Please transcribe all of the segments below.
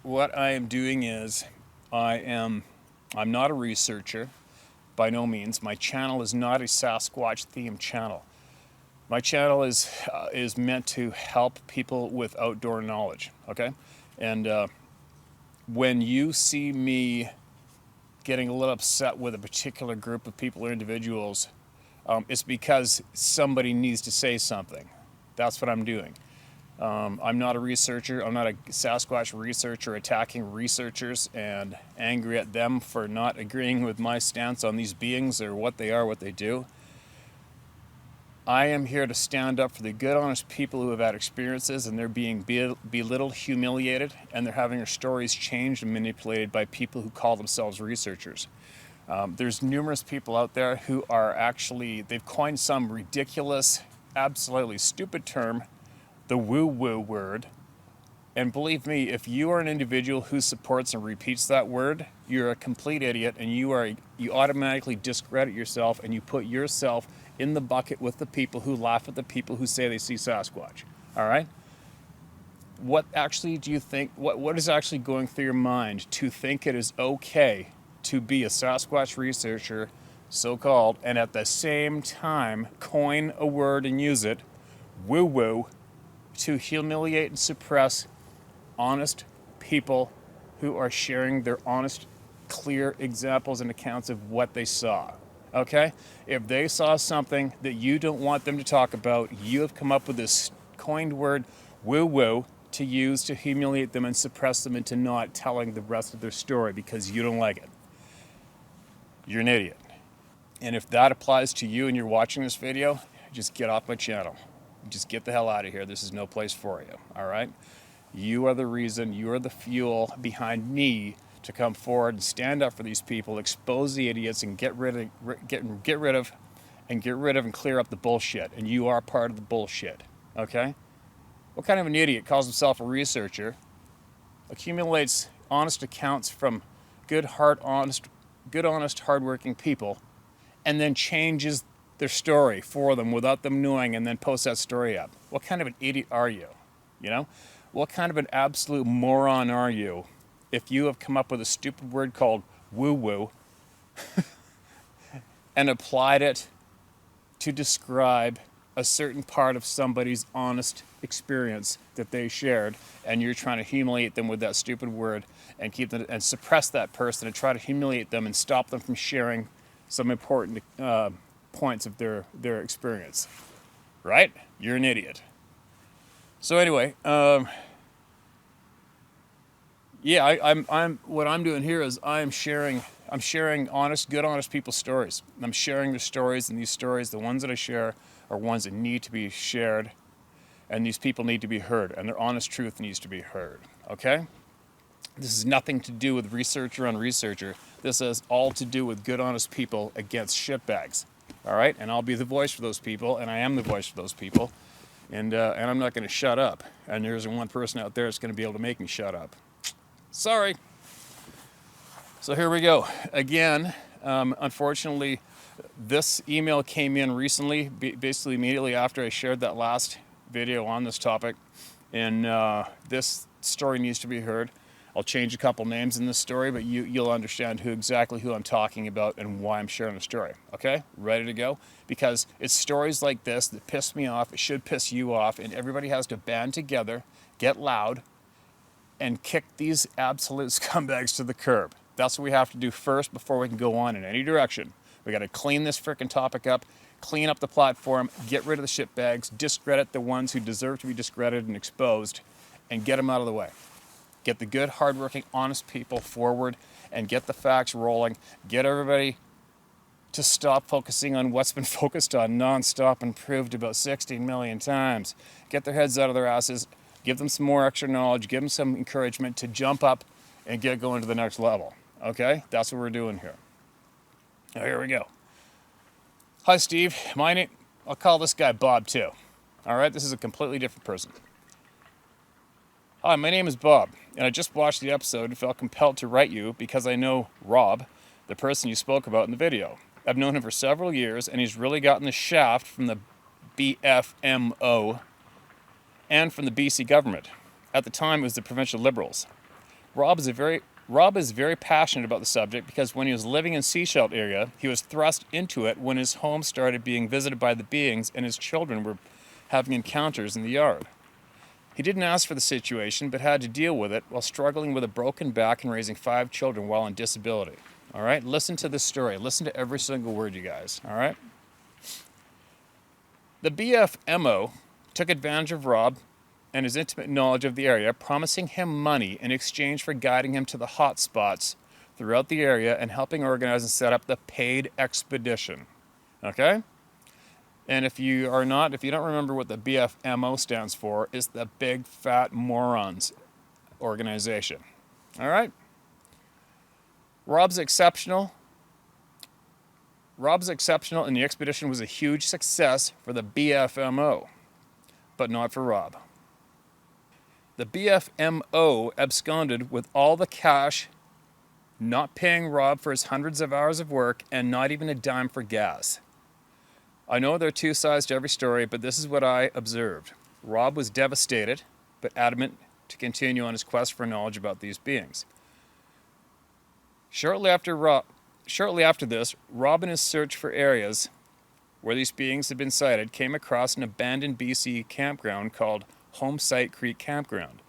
what I am doing is I'm not a researcher by no means. My channel is not a Sasquatch themed channel. My channel is meant to help people with outdoor knowledge, okay? And when you see me getting a little upset with a particular group of people or individuals, it's because somebody needs to say something. That's what I'm doing. I'm not a researcher. I'm not a Sasquatch researcher attacking researchers and angry at them for not agreeing with my stance on these beings or what they are, what they do. I am here to stand up for the good, honest people who have had experiences and they're being belittled, humiliated, and they're having their stories changed and manipulated by people who call themselves researchers. There's numerous people out there who are actually, they've coined some ridiculous, absolutely stupid term, the woo-woo word. And believe me, if you are an individual who supports and repeats that word, you're a complete idiot, and you automatically discredit yourself, and you put yourself in the bucket with the people who laugh at the people who say they see Sasquatch. All right? What actually do you think, what is actually going through your mind to think it is okay to be a Sasquatch researcher, so-called, and at the same time coin a word and use it, woo-woo, to humiliate and suppress honest people who are sharing their honest, clear examples and accounts of what they saw, okay? If they saw something that you don't want them to talk about, you have come up with this coined word, woo-woo, to use to humiliate them and suppress them into not telling the rest of their story because you don't like it. You're an idiot. And if that applies to you and you're watching this video, just get off my channel. Just get the hell out of here. This is no place for you, all right? You are the reason, you are the fuel behind me to come forward and stand up for these people, expose the idiots, and get rid of and clear up the bullshit. And you are part of the bullshit, okay? What kind of an idiot calls himself a researcher, accumulates honest accounts from good, honest, hardworking people, and then changes their story for them without them knowing and then post that story up? What kind of an idiot are you? You know? What kind of an absolute moron are you if you have come up with a stupid word called woo-woo and applied it to describe a certain part of somebody's honest experience that they shared, and you're trying to humiliate them with that stupid word and keep them and suppress that person and try to humiliate them and stop them from sharing some important points of their experience, right? You're an idiot. So anyway, yeah, I'm what I'm doing here is I'm sharing honest, good, honest people's stories. I'm sharing their stories, and these stories, the ones that I share, are ones that need to be shared, and these people need to be heard, and their honest truth needs to be heard. Okay? This has nothing to do with researcher on researcher. This has all to do with good, honest people against shitbags. All right? And I'll be the voice for those people, and I am the voice for those people. And I'm not going to shut up. And there isn't one person out there that's going to be able to make me shut up. Sorry. So here we go. Again, unfortunately, this email came in recently, basically immediately after I shared that last video on this topic. And this story needs to be heard. I'll change a couple names in this story, but you'll understand exactly who I'm talking about and why I'm sharing the story. Okay? Ready to go? Because it's stories like this that piss me off. It should piss you off. And everybody has to band together, get loud, and kick these absolute scumbags to the curb. That's what we have to do first before we can go on in any direction. We got to clean this frickin' topic up, clean up the platform, get rid of the shitbags, discredit the ones who deserve to be discredited and exposed, and get them out of the way. Get the good, hardworking, honest people forward and get the facts rolling. Get everybody to stop focusing on what's been focused on nonstop and proved about 16 million times. Get their heads out of their asses. Give them some more extra knowledge. Give them some encouragement to jump up and get going to the next level. Okay? That's what we're doing here. Now, here we go. Hi, Steve. My name, I'll call this guy Bob, too. All right? This is a completely different person. Hi, my name is Bob, and I just watched the episode and felt compelled to write you because I know Rob, the person you spoke about in the video. I've known him for several years, and he's really gotten the shaft from the BFMO and from the BC government. At the time, it was the provincial Liberals. Rob is very passionate about the subject because when he was living in Seashell area, he was thrust into it when his home started being visited by the beings and his children were having encounters in the yard. He didn't ask for the situation, but had to deal with it while struggling with a broken back and raising 5 children while on disability. All right, listen to this story. Listen to every single word, you guys. All right. The BFMO took advantage of Rob and his intimate knowledge of the area, promising him money in exchange for guiding him to the hot spots throughout the area and helping organize and set up the paid expedition. Okay? And if you don't remember what the BFMO stands for, it's the Big Fat Morons organization. All right? Rob's exceptional, and the expedition was a huge success for the BFMO, but not for Rob. The BFMO absconded with all the cash, not paying Rob for his hundreds of hours of work, and not even a dime for gas. I know there are 2 sides to every story, but this is what I observed. Rob was devastated, but adamant to continue on his quest for knowledge about these beings. Shortly after this, Rob, in his search for areas where these beings had been sighted, came across an abandoned BC campground called Homesite Creek Campground.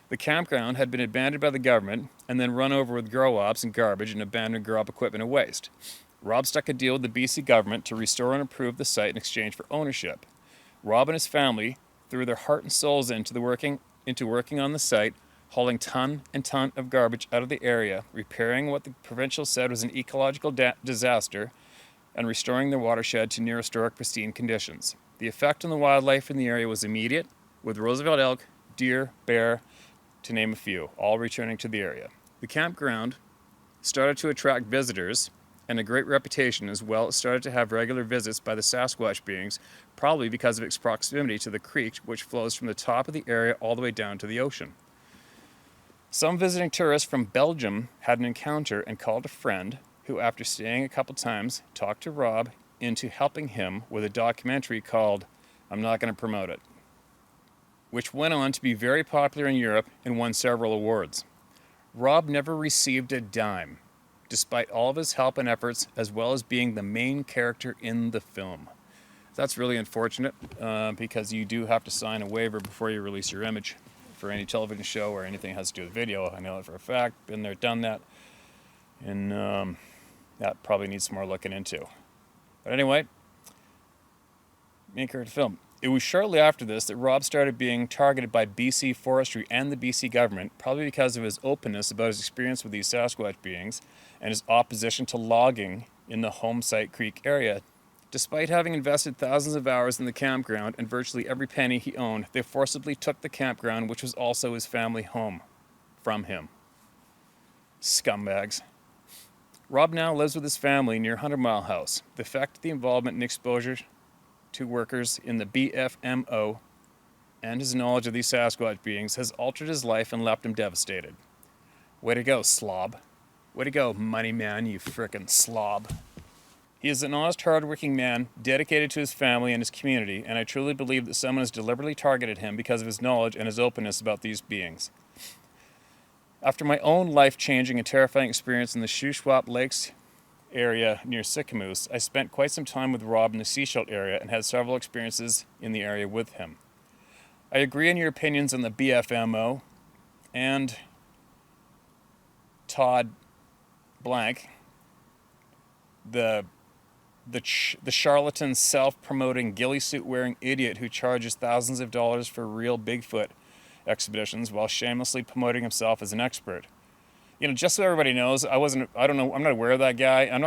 The campground had been abandoned by the government and then run over with grow ops and garbage and abandoned grow op equipment and waste. Rob struck a deal with the BC government to restore and improve the site in exchange for ownership. Rob and his family threw their heart and souls into working on the site, hauling ton and ton of garbage out of the area, repairing what the provincial said was an ecological disaster, and restoring the watershed to near historic pristine conditions. The effect on the wildlife in the area was immediate, with Roosevelt elk, deer, bear, to name a few, all returning to the area. The campground started to attract visitors and a great reputation as well. It started to have regular visits by the Sasquatch beings, probably because of its proximity to the creek, which flows from the top of the area all the way down to the ocean. Some visiting tourists from Belgium had an encounter and called a friend who, after staying a couple times, talked to Rob into helping him with a documentary called, I'm not going to promote it, which went on to be very popular in Europe and won several awards. Rob never received a dime, despite all of his help and efforts, as well as being the main character in the film. That's really unfortunate because you do have to sign a waiver before you release your image for any television show or anything that has to do with video. I know it for a fact, been there, done that, and that probably needs some more looking into. But anyway, main character film. It was shortly after this that Rob started being targeted by BC Forestry and the BC government, probably because of his openness about his experience with these Sasquatch beings and his opposition to logging in the Homesite Creek area. Despite having invested thousands of hours in the campground and virtually every penny he owned, they forcibly took the campground, which was also his family home, from him. Scumbags. Rob now lives with his family near 100 Mile House. The fact of the involvement and exposure to workers in the BFMO and his knowledge of these Sasquatch beings has altered his life and left him devastated. Way to go, slob. Way to go, money man, you frickin' slob. He is an honest, hard-working man, dedicated to his family and his community, and I truly believe that someone has deliberately targeted him because of his knowledge and his openness about these beings. After my own life-changing and terrifying experience in the Shuswap Lakes area near Sicamous, I spent quite some time with Rob in the Seashell area and had several experiences in the area with him. I agree on your opinions on the BFMO and Todd Blank, the charlatan, self-promoting, ghillie suit-wearing idiot who charges thousands of dollars for real Bigfoot expeditions while shamelessly promoting himself as an expert. You know, just so everybody knows, I'm not aware of that guy. I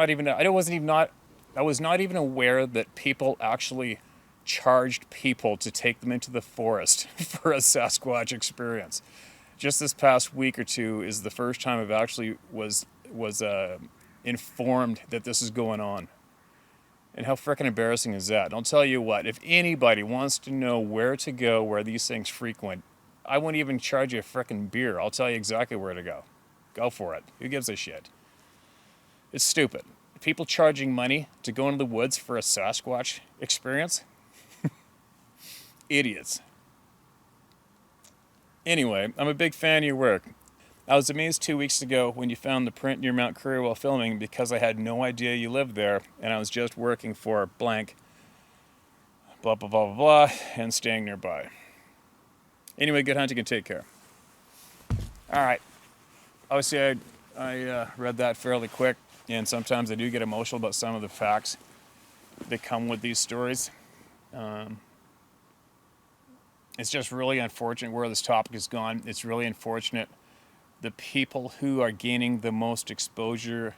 was not even aware that people actually charged people to take them into the forest for a Sasquatch experience. Just this past week or two is the first time I've actually was informed that this is going on. And how frickin' embarrassing is that? And I'll tell you what, if anybody wants to know where to go where these things frequent, I won't even charge you a frickin' beer. I'll tell you exactly where to go. Go for it. Who gives a shit? It's stupid. People charging money to go into the woods for a Sasquatch experience? Idiots. Anyway, I'm a big fan of your work. I was amazed 2 weeks ago when you found the print near Mount Currie while filming because I had no idea you lived there and I was just working for blank, blah, blah, blah, blah, blah, and staying nearby. Anyway, good hunting and take care. All right. Obviously, I read that fairly quick, and sometimes I do get emotional about some of the facts that come with these stories. It's just really unfortunate where this topic has gone. It's really unfortunate the people who are gaining the most exposure,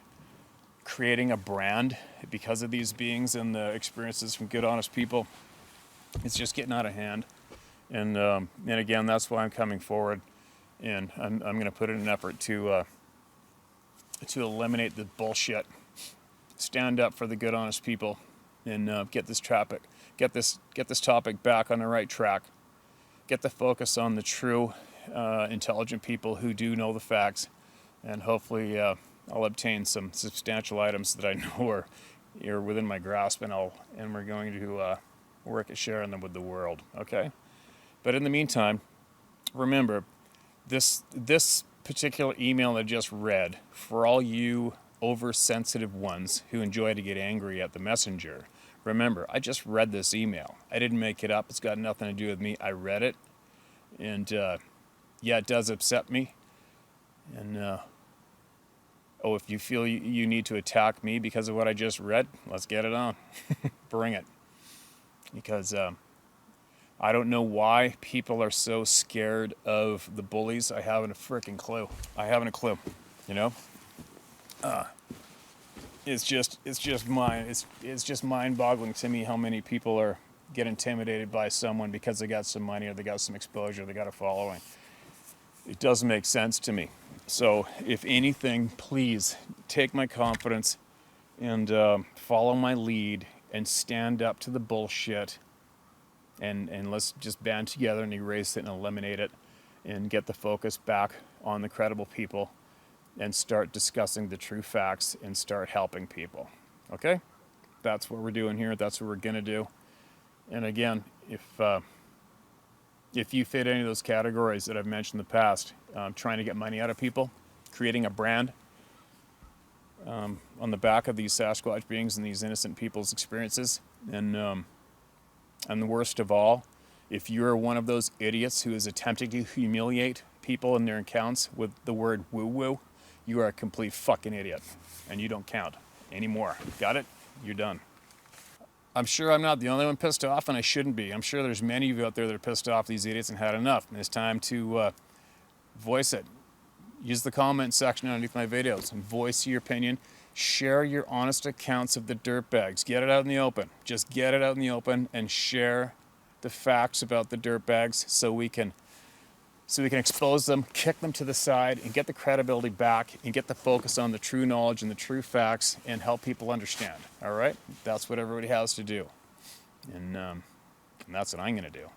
creating a brand because of these beings and the experiences from good, honest people. It's just getting out of hand. And again, that's why I'm coming forward, and I'm going to put in an effort to eliminate the bullshit, stand up for the good, honest people, and get this topic back on the right track. Get the focus on the true, intelligent people who do know the facts, and hopefully I'll obtain some substantial items that I know are within my grasp, and we're going to work at sharing them with the world. Okay, but in the meantime, remember this particular email I just read. For all you oversensitive ones who enjoy to get angry at the messenger, remember, I just read this email. I didn't make it up. It's got nothing to do with me. I read it. And, yeah, it does upset me. And, if you feel you need to attack me because of what I just read, let's get it on. Bring it. Because I don't know why people are so scared of the bullies. I haven't a freaking clue. You know? It's just mind-boggling to me how many people get intimidated by someone because they got some money or they got some exposure, they got a following. It doesn't make sense to me. So if anything, please take my confidence and follow my lead and stand up to the bullshit, and let's just band together and erase it and eliminate it and get the focus back on the credible people and start discussing the true facts and start helping people. Okay? That's what we're doing here. That's what we're going to do. And again, if you fit any of those categories that I've mentioned in the past, trying to get money out of people, creating a brand on the back of these Sasquatch beings and these innocent people's experiences, and the worst of all, if you're one of those idiots who is attempting to humiliate people in their accounts with the word woo-woo, you are a complete fucking idiot, and you don't count anymore. Got it? You're done. I'm sure I'm not the only one pissed off, and I shouldn't be. I'm sure there's many of you out there that are pissed off these idiots and had enough. And it's time to voice it. Use the comment section underneath my videos and voice your opinion. Share your honest accounts of the dirtbags. Get it out in the open. Just get it out in the open and share the facts about the dirtbags so we can expose them, kick them to the side, and get the credibility back and get the focus on the true knowledge and the true facts and help people understand. All right? That's what everybody has to do. And that's what I'm going to do.